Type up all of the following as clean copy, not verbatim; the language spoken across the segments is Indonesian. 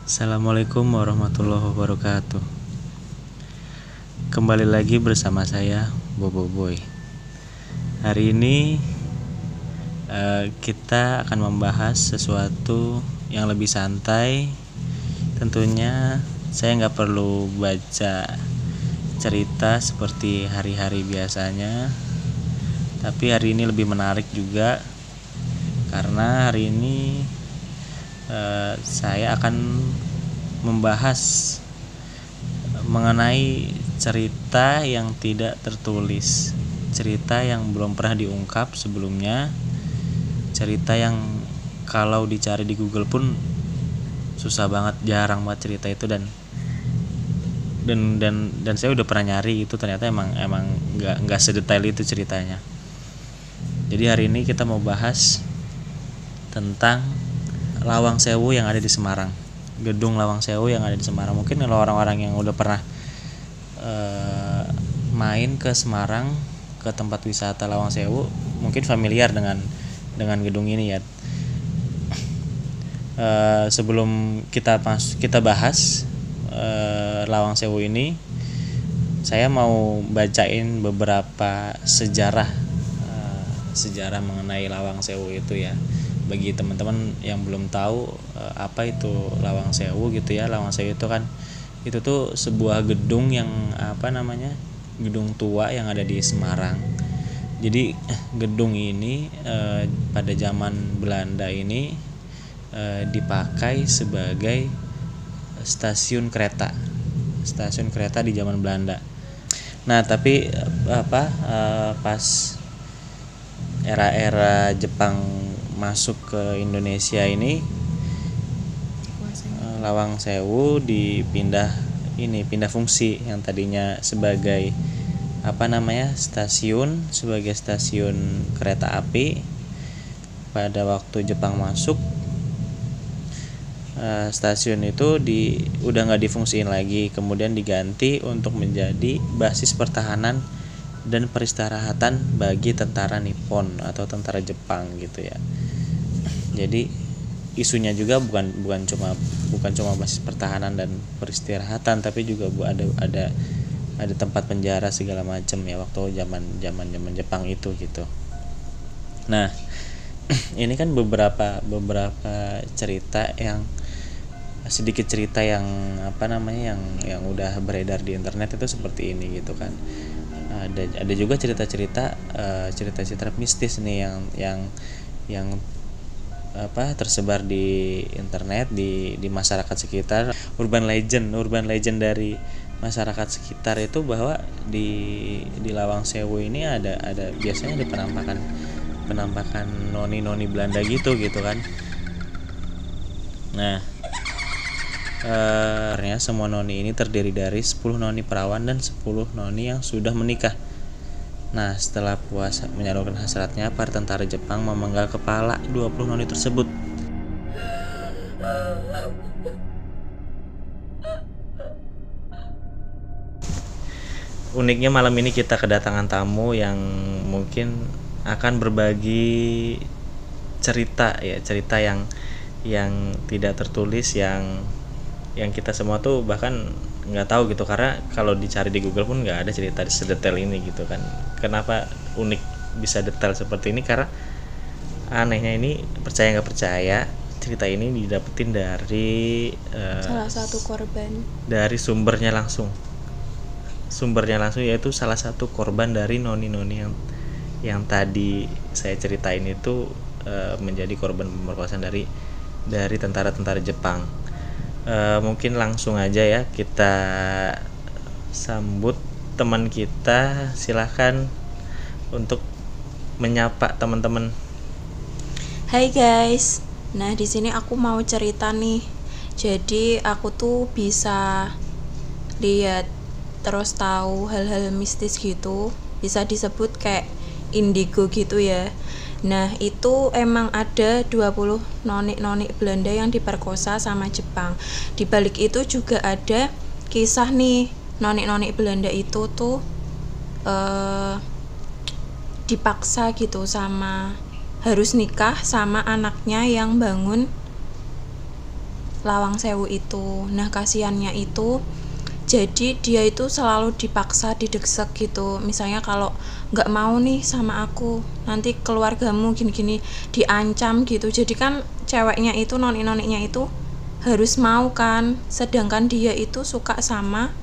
Assalamualaikum warahmatullahi wabarakatuh. Kembali lagi bersama saya Bobo Boy. Hari ini kita akan membahas sesuatu yang lebih santai. Tentunya saya nggak perlu baca cerita seperti hari-hari biasanya, tapi hari ini lebih menarik juga karena hari ini saya akan membahas mengenai cerita yang tidak tertulis, cerita yang belum pernah diungkap sebelumnya, cerita yang kalau dicari di Google pun susah banget, jarang banget cerita itu dan saya udah pernah nyari itu, ternyata emang nggak sedetail itu ceritanya. Jadi hari ini kita mau bahas tentang Lawang Sewu yang ada di Semarang, gedung Lawang Sewu yang ada di Semarang. Mungkin kalau orang-orang yang udah pernah main ke Semarang, ke tempat wisata Lawang Sewu, mungkin familiar dengan gedung ini ya. Sebelum kita bahas Lawang Sewu ini, saya mau bacain beberapa sejarah mengenai Lawang Sewu itu ya. Bagi teman-teman yang belum tahu apa itu Lawang Sewu gitu ya. Lawang Sewu itu kan itu tuh sebuah gedung yang gedung tua yang ada di Semarang. Jadi gedung ini pada zaman Belanda ini dipakai sebagai stasiun kereta di zaman Belanda. Nah, tapi pas era Jepang masuk ke Indonesia ini, Lawang Sewu pindah fungsi. Yang tadinya sebagai sebagai stasiun kereta api. Pada waktu Jepang masuk, stasiun itu udah nggak difungsiin lagi, kemudian diganti untuk menjadi basis pertahanan dan peristirahatan bagi tentara Nippon atau tentara Jepang gitu ya. Jadi isunya juga bukan cuma basis pertahanan dan peristirahatan, tapi juga ada tempat penjara segala macam ya waktu zaman Jepang itu gitu. Nah, ini kan beberapa cerita yang yang udah beredar di internet itu seperti ini gitu kan. Ada juga cerita mistis nih yang tersebar di internet, di masyarakat sekitar. Urban legend dari masyarakat sekitar itu bahwa di Lawang Sewu ini ada biasanya ada penampakan noni Belanda gitu kan. Nah, semua noni ini terdiri dari 10 noni perawan dan 10 noni yang sudah menikah. Nah, setelah puas menyalurkan hasratnya, para tentara Jepang memenggal kepala 20 noni tersebut. Uniknya malam ini kita kedatangan tamu yang mungkin akan berbagi cerita yang tidak tertulis, yang kita semua tuh bahkan nggak tahu gitu, karena kalau dicari di Google pun nggak ada cerita sedetail ini gitu kan. Kenapa unik bisa detail seperti ini? Karena anehnya ini, percaya nggak percaya, cerita ini didapetin dari salah satu korban, dari sumbernya langsung, yaitu salah satu korban dari noni yang tadi saya ceritain itu menjadi korban pemerkosaan dari tentara Jepang. Mungkin langsung aja ya kita sambut teman kita. Silahkan untuk menyapa teman-teman. Hai guys, nah di sini aku mau cerita nih. Jadi aku tuh bisa lihat terus tahu hal-hal mistis gitu, bisa disebut kayak indigo gitu ya. Nah, itu emang ada 20 noni Belanda yang diperkosa sama Jepang. Di balik itu juga ada kisah nih, noni Belanda itu tuh dipaksa gitu harus nikah sama anaknya yang bangun Lawang Sewu itu. Nah kasihannya itu, jadi dia itu selalu dipaksa dideksek gitu, misalnya kalau nggak mau nih sama aku nanti keluargamu gini-gini, diancam gitu. Jadi kan ceweknya itu, noni-noninya itu harus mau kan, sedangkan dia itu suka sama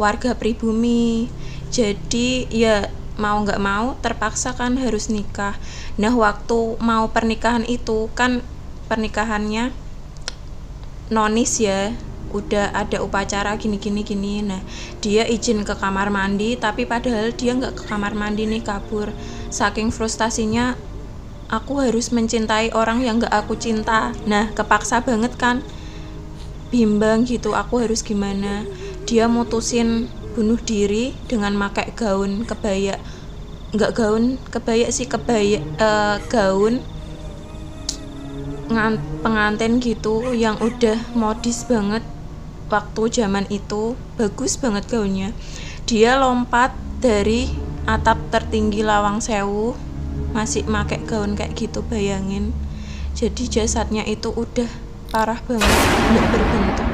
warga pribumi, jadi ya mau nggak mau terpaksa kan harus nikah. Nah waktu mau pernikahan itu kan, pernikahannya nonis ya, udah ada upacara gini. Nah dia izin ke kamar mandi, tapi padahal dia nggak ke kamar mandi nih, kabur. Saking frustasinya, aku harus mencintai orang yang nggak aku cinta. Nah kepaksa banget kan, bimbang gitu aku harus gimana. Dia mutusin bunuh diri dengan pakai gaun kebaya, nggak gaun kebaya sih, gaun pengantin gitu yang udah modis banget waktu zaman itu, bagus banget gaunnya. Dia lompat dari atap tertinggi Lawang Sewu masih pakai gaun kayak gitu, bayangin. Jadi jasadnya itu udah parah banget, nggak berbentuk.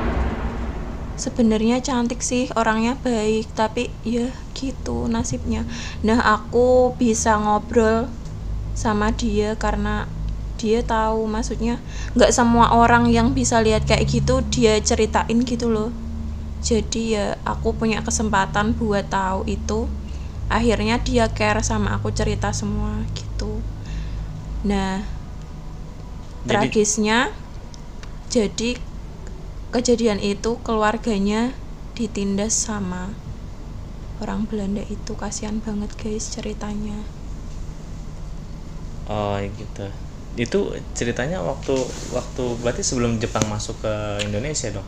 Sebenarnya cantik sih, orangnya baik, tapi ya gitu nasibnya. Nah aku bisa ngobrol sama dia karena dia tahu, maksudnya nggak semua orang yang bisa lihat kayak gitu dia ceritain gitu loh. Jadi ya aku punya kesempatan buat tahu itu, akhirnya dia care sama aku, cerita semua gitu. Nah tragisnya, jadi kejadian itu keluarganya ditindas sama orang Belanda itu. Kasihan banget guys ceritanya. Oh gitu. Itu ceritanya waktu berarti sebelum Jepang masuk ke Indonesia dong?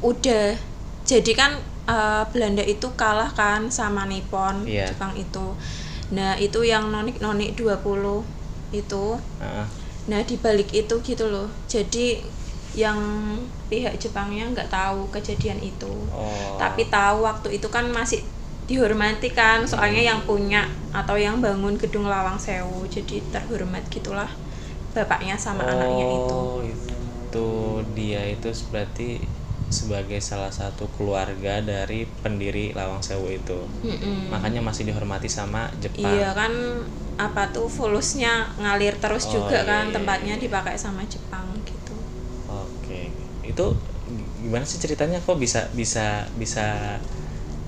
Udah, jadi kan Belanda itu kalah kan sama Nippon, Iya. Jepang itu. Nah itu yang nonik-nonik 20 itu. Nah dibalik itu gitu loh, jadi yang pihak Jepangnya nggak tahu kejadian itu. Tapi tahu waktu itu kan masih dihormati kan, soalnya yang punya atau yang bangun gedung Lawang Sewu, jadi terhormat gitulah bapaknya sama anaknya itu. Itu dia itu berarti sebagai salah satu keluarga dari pendiri Lawang Sewu itu. Makanya masih dihormati sama Jepang. Iya kan, apa tuh fulusnya ngalir terus juga kan, tempatnya dipakai sama Jepang gitu. Oke. Itu gimana sih ceritanya, kok bisa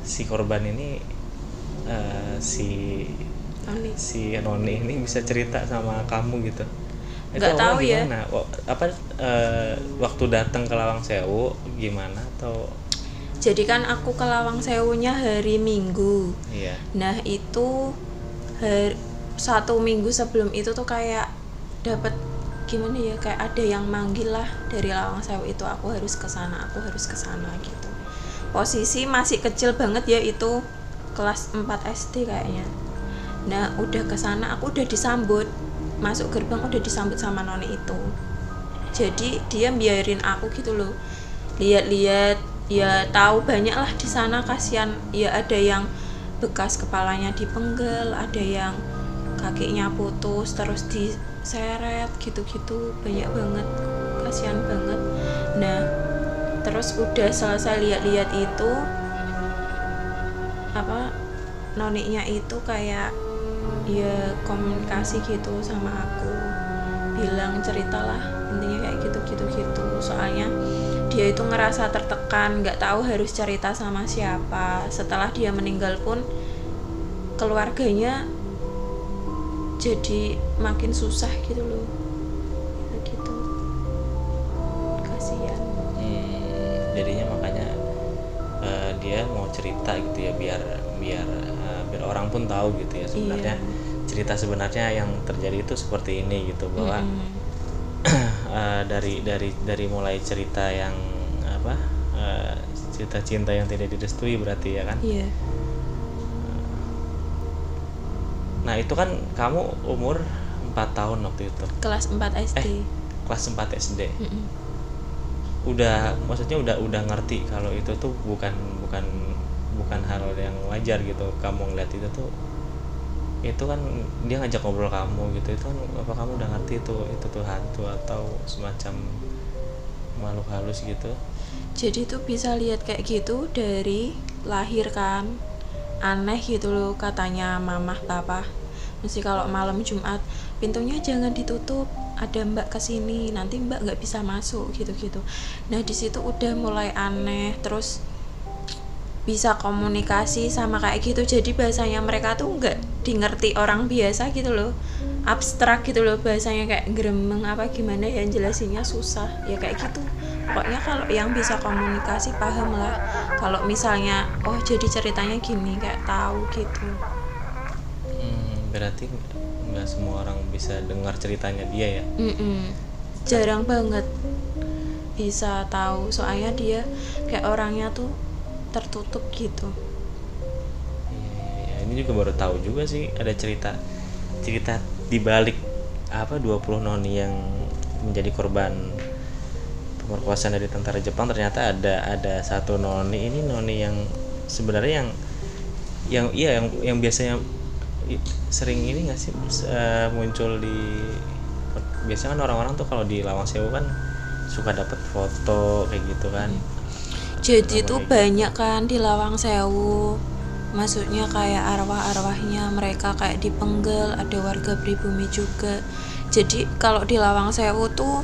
si korban ini si Noni ini bisa cerita sama kamu gitu? Nggak tahu ya. Waktu datang ke Lawang Sewu gimana atau? Jadi kan aku ke Lawang Sewunya hari Minggu. Iya. Nah itu 1 minggu sebelum itu tuh kayak dapat gimana ya, kayak ada yang manggil lah dari Lawang Sewu itu, aku harus ke sana gitu. Posisi masih kecil banget ya, itu kelas 4 SD kayaknya. Nah udah ke sana, aku udah disambut, masuk gerbang udah disambut sama noni itu. Jadi dia biarin aku gitu loh, lihat-lihat, ya tahu banyak lah di sana. Kasihan ya, ada yang bekas kepalanya dipenggal, ada yang kakinya putus terus diseret gitu-gitu, banyak banget, kasihan banget. Nah terus udah selesai lihat-lihat itu, noninya itu kayak ya komunikasi gitu sama aku, bilang ceritalah, intinya kayak gitu. Soalnya dia itu ngerasa tertekan, nggak tahu harus cerita sama siapa. Setelah dia meninggal pun keluarganya jadi makin susah gitu loh, gitu. Kasihan. Jadinya makanya dia mau cerita gitu ya, biar orang pun tahu gitu ya sebenarnya. Iya. Cerita sebenarnya yang terjadi itu seperti ini gitu, bahwa dari mulai cerita yang cerita cinta yang tidak direstui berarti ya kan. Iya. Nah itu kan kamu umur 4 tahun waktu itu, kelas 4 SD. Kelas 4 SD. Maksudnya udah ngerti kalau itu tuh bukan hal yang wajar gitu. Kamu ngeliat itu kan dia ngajak ngobrol kamu gitu, itu kan apa kamu udah ngerti itu tuh hantu atau semacam makhluk halus gitu. Jadi tuh bisa lihat kayak gitu dari lahir kan. Aneh gitu loh katanya mamah papa. Mesti kalau malam Jumat pintunya jangan ditutup, ada mbak kesini, nanti mbak nggak bisa masuk gitu-gitu. Nah di situ udah mulai aneh, terus bisa komunikasi sama kayak gitu. Jadi bahasanya mereka tuh nggak dingerti orang biasa gitu loh, abstrak gitu loh bahasanya, kayak gremeng apa gimana ya, jelasinnya susah ya kayak gitu. Pokoknya kalau yang bisa komunikasi paham lah. Kalau misalnya oh jadi ceritanya gini, kayak tahu gitu. Berarti nggak semua orang bisa dengar ceritanya dia ya. Jarang banget bisa tahu, soalnya dia kayak orangnya tuh tertutup gitu. Ya, ini juga baru tahu juga sih ada cerita di balik 20 noni yang menjadi korban pemerkosaan dari tentara Jepang. Ternyata ada satu noni yang sebenarnya yang biasanya sering ini nggak sih muncul di, biasanya kan orang-orang tuh kalau di Lawang Sewu kan suka dapat foto kayak gitu kan. Jadi tuh banyak kan di Lawang Sewu, maksudnya kayak arwah-arwahnya mereka kayak dipenggal, ada warga pribumi juga. Jadi kalau di Lawang Sewu tuh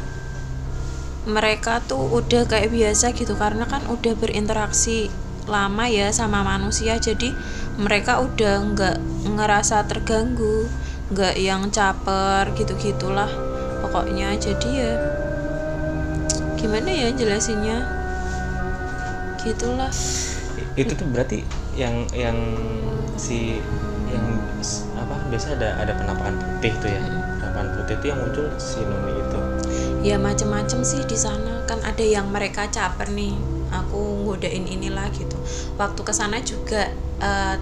mereka tuh udah kayak biasa gitu, karena kan udah berinteraksi lama ya sama manusia, jadi mereka udah nggak ngerasa terganggu, nggak yang caper gitu-gitulah pokoknya. Jadi ya gimana ya jelasinnya, gitulah. Itu tuh berarti yang biasa ada penampakan putih tuh ya. Penampakan putih itu yang muncul si noni itu. Ya macem-macem sih di sana kan, ada yang mereka caper nih, aku ngodain inilah gitu. Waktu kesana juga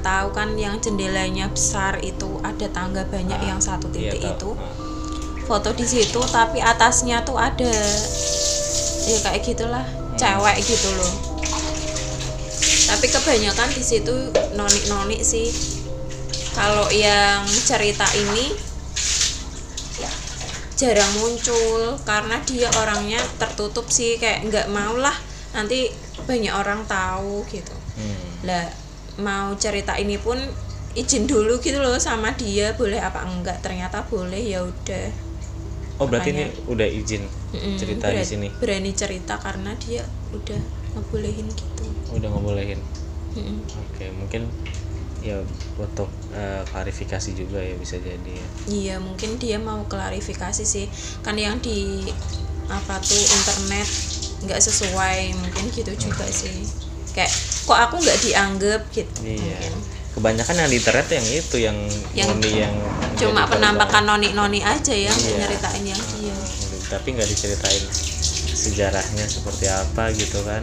tahu kan yang jendelanya besar itu ada tangga banyak yang satu titik itu. Foto di situ tapi atasnya tuh ada ya kayak gitulah, cewek gitu loh. Tapi kebanyakan di situ noni sih. Kalau yang cerita ini jarang muncul karena dia orangnya tertutup sih, kayak nggak mau lah nanti banyak orang tahu gitu. Lah mau cerita ini pun izin dulu gitu loh sama dia, boleh apa enggak. Ternyata boleh, ya udah. Oh berarti ini udah izin cerita di sini. Berani cerita karena dia udah ngebolehin gitu. Udah ngebolehin. Oke, mungkin ya untuk klarifikasi juga ya, bisa jadi ya. Iya mungkin dia mau klarifikasi sih, kan yang di internet nggak sesuai, mungkin gitu juga sih. Kayak kok aku nggak dianggap gitu. Iya. Mungkin. Kebanyakan yang di internet yang itu yang noni yang cuma penampakan noni aja yang nyeritain yang dia. Tapi nggak diceritain sejarahnya seperti apa gitu kan.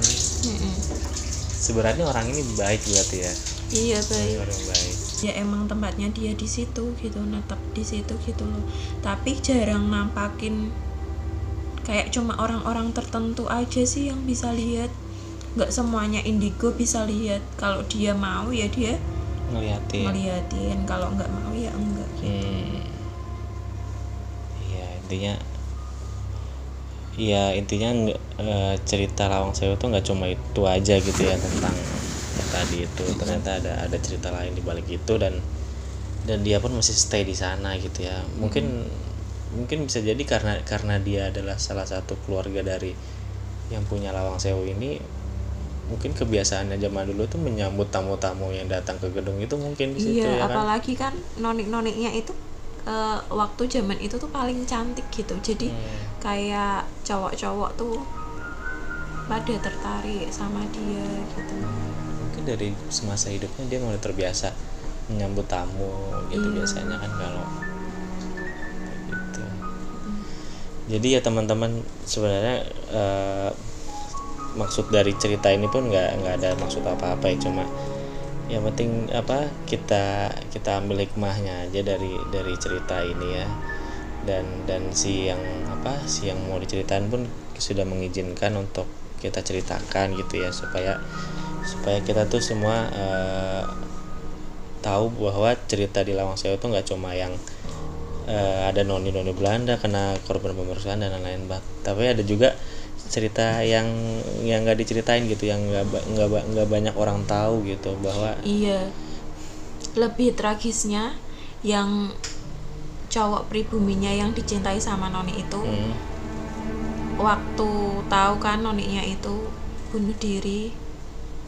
Sebenarnya orang ini baik berarti ya. Iya baik. Orang baik. Ya emang tempatnya dia di situ gitu, netep di situ gitu loh. Tapi jarang nampakin, kayak cuma orang-orang tertentu aja sih yang bisa lihat. Nggak semuanya indigo bisa lihat. Kalau dia mau ya dia ngeliatin, kalau nggak mau ya enggak gitu. Intinya cerita Lawang Sewu tuh nggak cuma itu aja gitu ya, tentang yang tadi itu. Ternyata ada cerita lain di balik itu, dan dia pun masih stay di sana gitu ya. Mungkin bisa jadi karena dia adalah salah satu keluarga dari yang punya Lawang Sewu ini. Mungkin kebiasaannya zaman dulu tuh menyambut tamu-tamu yang datang ke gedung itu, mungkin di situ ya kan. Apalagi kan noni-noninya itu waktu zaman itu tuh paling cantik gitu. Jadi kayak cowok-cowok tuh pada tertarik sama dia gitu. Mungkin dari semasa hidupnya dia mulai terbiasa menyambut tamu gitu. Biasanya kan kalau gitu. Jadi ya teman-teman, sebenarnya maksud dari cerita ini pun nggak ada maksud apa-apa ya, cuma yang penting kita ambil hikmahnya aja dari cerita ini ya. Dan si yang mau diceritain pun sudah mengizinkan untuk kita ceritakan gitu ya, supaya kita tuh semua tahu bahwa cerita di Lawang Sewu itu nggak cuma yang ada noni Belanda kena korban pemerkosaan dan lain-lain, tapi ada juga cerita yang nggak diceritain gitu, yang nggak banyak orang tahu gitu, bahwa Iya, lebih tragisnya yang cowok pribuminya yang dicintai sama Noni itu, waktu tahu kan Noninya itu bunuh diri,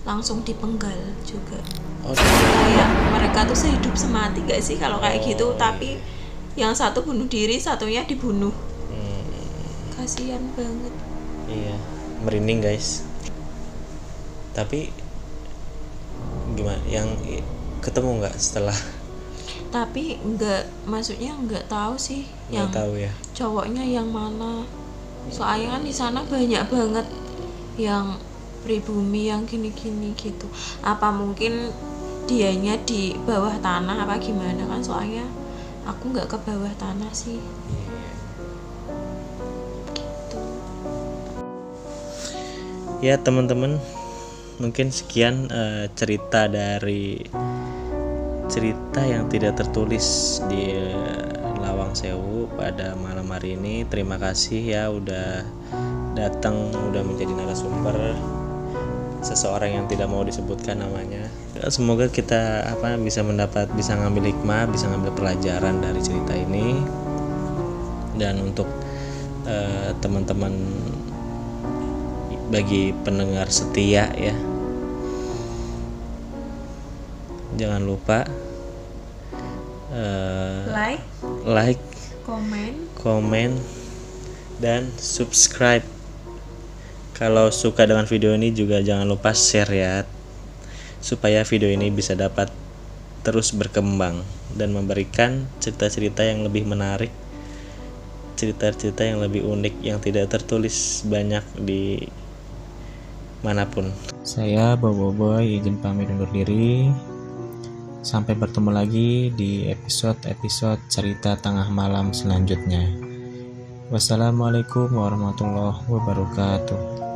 langsung dipenggal juga. oh, Kayak mereka tuh sehidup semati gak sih kalau kayak gitu, iya. tapi yang satu bunuh diri, satunya dibunuh. Kasihan banget. Iya, merinding guys. Tapi gimana, yang ketemu nggak setelah? Tapi maksudnya nggak tahu sih yang Nggak tahu ya. cowoknya yang mana. Soalnya kan di sana banyak banget yang pribumi yang gini-gini gitu. Apa mungkin dianya di bawah tanah apa gimana kan? Soalnya aku nggak ke bawah tanah sih. Gitu. Ya teman-teman, mungkin sekian cerita yang tidak tertulis di Lawang Sewu pada malam hari ini. Terima kasih ya udah datang, udah menjadi narasumber, seseorang yang tidak mau disebutkan namanya. Semoga kita bisa ngambil hikmah, bisa ngambil pelajaran dari cerita ini. Dan untuk teman-teman, bagi pendengar setia ya, jangan lupa like, komen, dan subscribe. Kalau suka dengan video ini juga jangan lupa share ya, supaya video ini bisa dapat terus berkembang dan memberikan cerita-cerita yang lebih menarik, cerita-cerita yang lebih unik, yang tidak tertulis banyak di manapun. Saya Bobo izin pamit undur diri. Sampai bertemu lagi di episode cerita tengah malam selanjutnya. Wassalamualaikum warahmatullahi wabarakatuh.